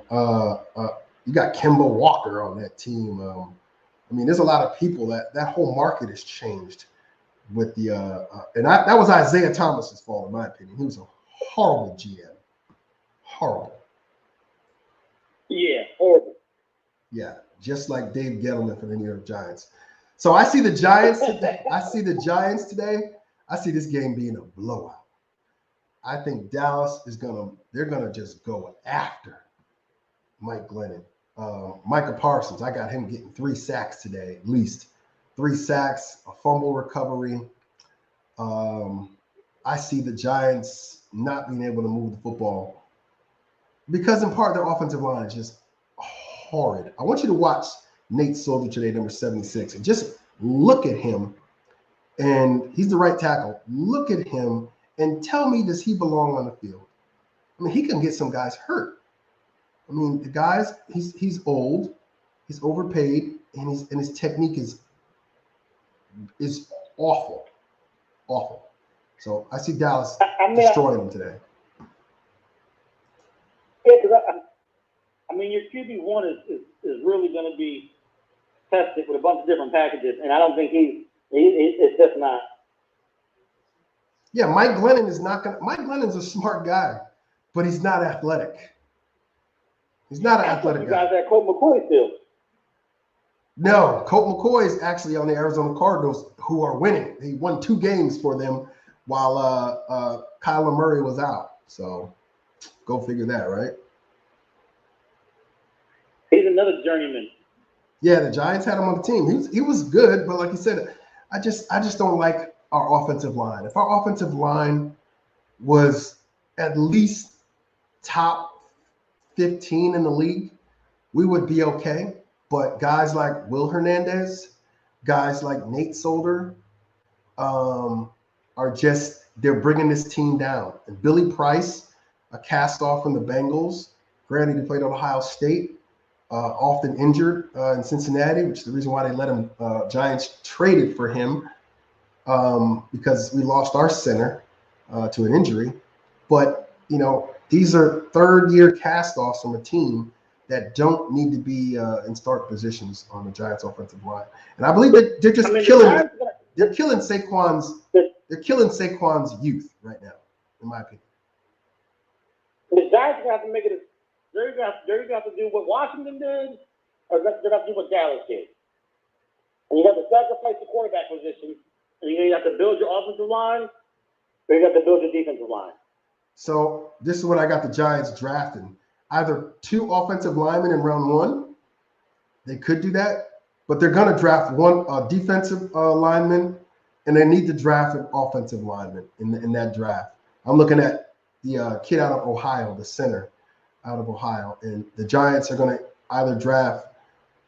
got Kemba Walker on that team. I mean, there's a lot of people that whole market has changed with the and that was Isaiah Thomas's fault, in my opinion. He was a horrible GM. Horrible. Yeah, horrible. Yeah, just like Dave Gettleman for the New York Giants. So I see the Giants today. I see this game being a blowout. I think Dallas they're gonna just go after Mike Glennon. Micah Parsons, I got him getting 3 sacks today, at least 3 sacks, a fumble recovery. I see the Giants not being able to move the football because in part their offensive line is just horrid. I want you to watch Nate Soldier today, number 76, and just look at him. And he's the right tackle. Look at him and tell me, does he belong on the field? I mean, he can get some guys hurt. I mean, the guys, he's old, he's overpaid, and his technique is awful. Awful. So I see Dallas destroying him today. Yeah, because I mean, your QB1 is really going to be tested with a bunch of different packages, and I don't think it's just not. Yeah, Mike Glennon's a smart guy, but he's not athletic. He's not an athletic guy. You guys at Colt McCoy still? No, Colt McCoy is actually on the Arizona Cardinals, who are winning. He won 2 games for them while Kyler Murray was out. So go figure that, right? He's another journeyman. Yeah, the Giants had him on the team. He was good, but like you said, I just don't like our offensive line. If our offensive line was at least top 15 in the league, we would be okay. But guys like Will Hernandez, guys like Nate Solder, they're bringing this team down. And Billy Price, a cast off from the Bengals, granted he played at Ohio State, often injured in Cincinnati, which is the reason why they let him. Giants traded for him because we lost our center to an injury. But, these are third-year cast-offs from a team that don't need to be in start positions on the Giants offensive line. And I believe that they're just they're killing Saquon's youth right now, in my opinion. The Giants have to make it. They're going to have to do what Washington did, or they're going to have to do what Dallas did. And you have to sacrifice the quarterback position, and you have to build your offensive line, or you have to build your defensive line. So this is what I got the Giants drafting. Either 2 offensive linemen in round 1. They could do that, but they're going to draft 1 defensive lineman, and they need to draft an offensive lineman in that draft. I'm looking at the kid out of Ohio, the center out of Ohio, and the Giants are going to either draft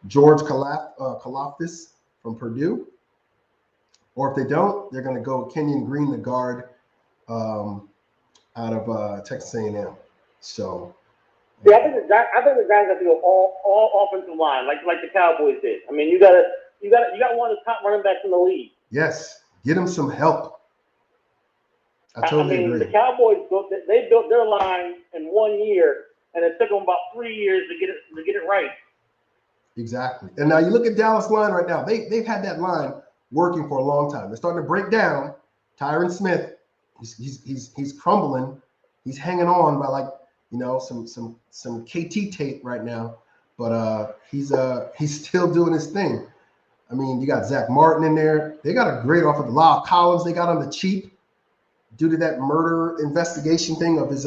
George Kalafdis from Purdue, or if they don't, they're going to go Kenyon Green, the guard out of Texas A&M. So, I think the Giants have to go all offensive line, like the Cowboys did. I mean, you got one of the top running backs in the league. Yes, get him some help. I totally agree. The Cowboys built their line in 1 year, and it took them about 3 years to get it right. Exactly. And now you look at Dallas line right now. They've had that line working for a long time. They're starting to break down. Tyron Smith, he's crumbling. He's hanging on by some KT tape right now, but he's still doing his thing. I mean, you got Zach Martin in there. They got a great offensive. Lyle Collins, they got on the cheap due to that murder investigation thing of his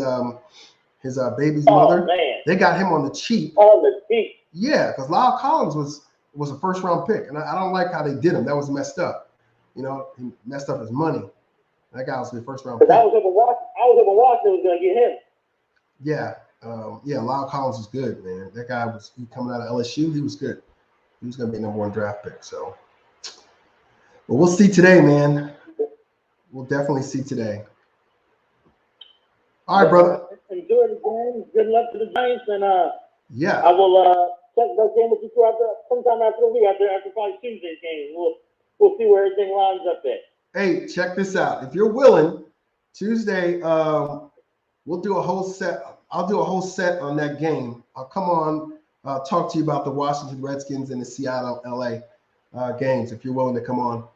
baby's mother. Man. They got him on the cheap. On the cheap. Yeah, because Lyle Collins was a first-round pick, and I don't like how they did him. That was messed up. He messed up his money. That guy was the first-round pick. I was hoping Washington was going to get him. Yeah, Lyle Collins was good, man. That guy he coming out of LSU. He was good. He was going to be #1 draft pick. So, but we'll see today, man. We'll definitely see today. All right, brother. Enjoy the game. Good luck to the Giants, and yeah, I will check that game with you sometime after the week, after probably Tuesday's game. We'll see where everything lines up at. Hey, check this out. If you're willing, Tuesday, we'll do a whole set. I'll do a whole set on that game. I'll come on, talk to you about the Washington Redskins and the Seattle, LA games. If you're willing to come on,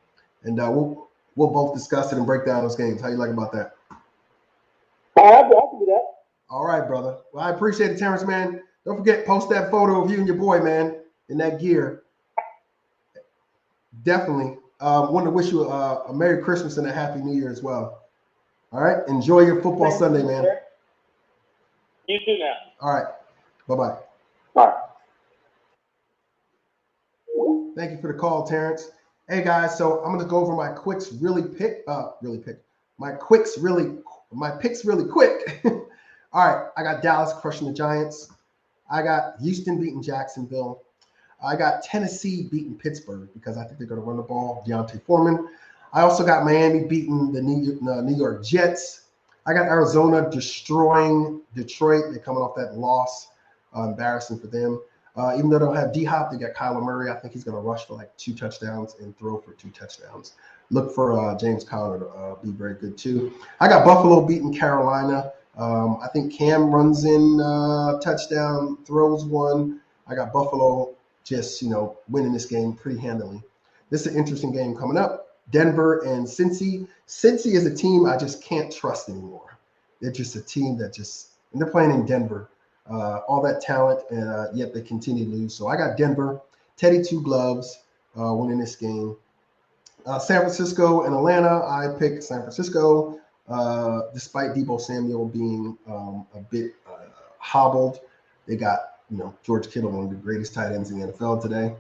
and we'll both discuss it and break down those games. How you like about that? I can do that. All right, brother. Well, I appreciate it, Terrence, man. Don't forget, post that photo of you and your boy, man, in that gear. Definitely. Want to wish you a Merry Christmas and a Happy New Year as well. All right. Enjoy your football Sunday, man. You too now. All right. Bye-bye. All right. Thank you for the call, Terrence. Hey, guys. So I'm going to go over my picks really quick. All right. I got Dallas crushing the Giants. I got Houston beating Jacksonville. I got Tennessee beating Pittsburgh because I think they're going to run the ball. Deontay Foreman. I also got Miami beating the New York Jets. I got Arizona destroying Detroit. They're coming off that loss. Embarrassing for them. Even though they don't have D-Hop, they got Kyler Murray. I think he's going to rush for 2 touchdowns and throw for 2 touchdowns. Look for James Conner to be very good too. I got Buffalo beating Carolina. I think Cam runs in touchdown, throws one. I got Buffalo just, winning this game pretty handily. This is an interesting game coming up. Denver and Cincy. Cincy is a team I just can't trust anymore. They're just a team that and they're playing in Denver. All that talent, and yet they continue to lose. So I got Denver, Teddy Two Gloves, winning this game. San Francisco and Atlanta, I picked San Francisco, despite Deebo Samuel being a bit hobbled. They got, George Kittle, one of the greatest tight ends in the NFL today.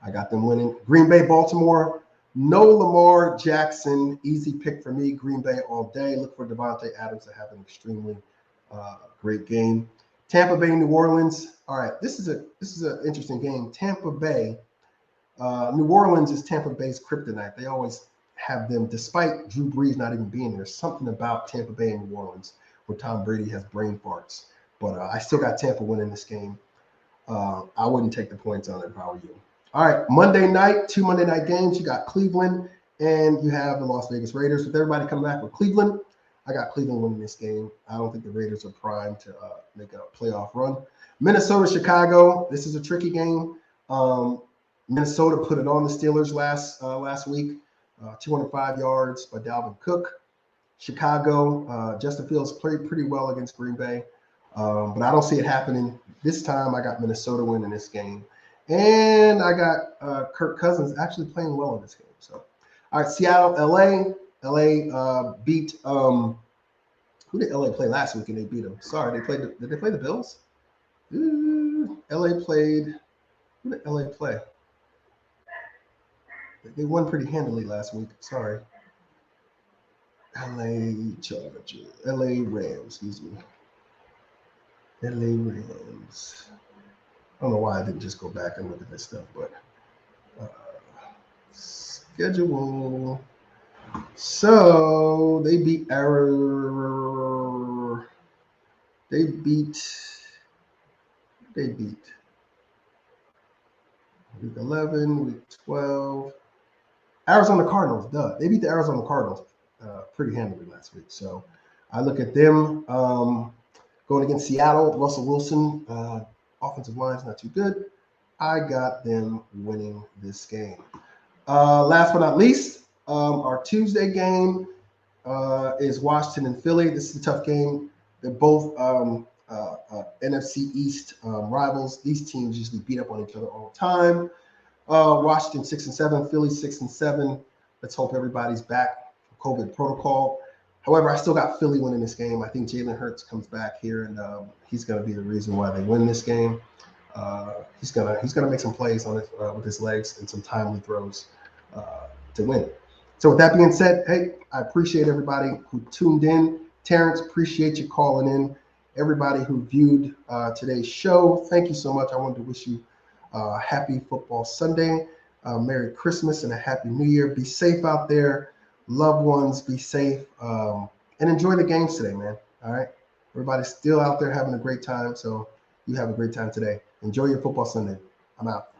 I got them winning. Green Bay, Baltimore, no Lamar Jackson, easy pick for me. Green Bay all day. Look for Devontae Adams to have an extremely great game. Tampa Bay, New Orleans. All right, this is an interesting game. Tampa Bay, New Orleans is Tampa Bay's kryptonite. They always have them, despite Drew Brees not even being there. Something about Tampa Bay and New Orleans where Tom Brady has brain farts. But I still got Tampa winning this game. I wouldn't take the points on it if I were you. All right, Monday night, 2 Monday night games. You got Cleveland and you have the Las Vegas Raiders. With everybody coming back with Cleveland, I got Cleveland winning this game. I don't think the Raiders are primed to make a playoff run. Minnesota, Chicago. This is a tricky game. Minnesota put it on the Steelers last week. 205 yards by Dalvin Cook. Chicago, Justin Fields played pretty well against Green Bay, but I don't see it happening this time. I got Minnesota winning this game, and I got Kirk Cousins actually playing well in this game. So, all right, Seattle, LA. LA beat who did LA play last week and they beat them? Sorry, did they play the Bills? LA played. Who did LA play? They won pretty handily last week. Sorry. LA Chargers. LA Rams, excuse me. LA Rams. I don't know why I didn't just go back and look at this stuff, but schedule. So they beat week 11, week 12. Arizona Cardinals, duh. They beat the Arizona Cardinals pretty handily last week. So I look at them going against Seattle. Russell Wilson, offensive line's not too good. I got them winning this game. Last but not least, our Tuesday game is Washington and Philly. This is a tough game. They're both NFC East rivals. These teams usually beat up on each other all the time. Washington 6-7, Philly 6-7. Let's hope everybody's back for COVID protocol. However, I still got Philly winning this game. I think Jalen Hurts comes back here, and he's going to be the reason why they win this game. He's gonna make some plays on it with his legs and some timely throws to win. So with that being said, hey, I appreciate everybody who tuned in. Terrence, appreciate you calling in. Everybody who viewed today's show, thank you so much. I wanted to wish you a happy football Sunday, Merry Christmas, and a Happy New Year. Be safe out there. Loved ones, be safe, and enjoy the games today, man. All right? Everybody's still out there having a great time, so you have a great time today. Enjoy your football Sunday. I'm out.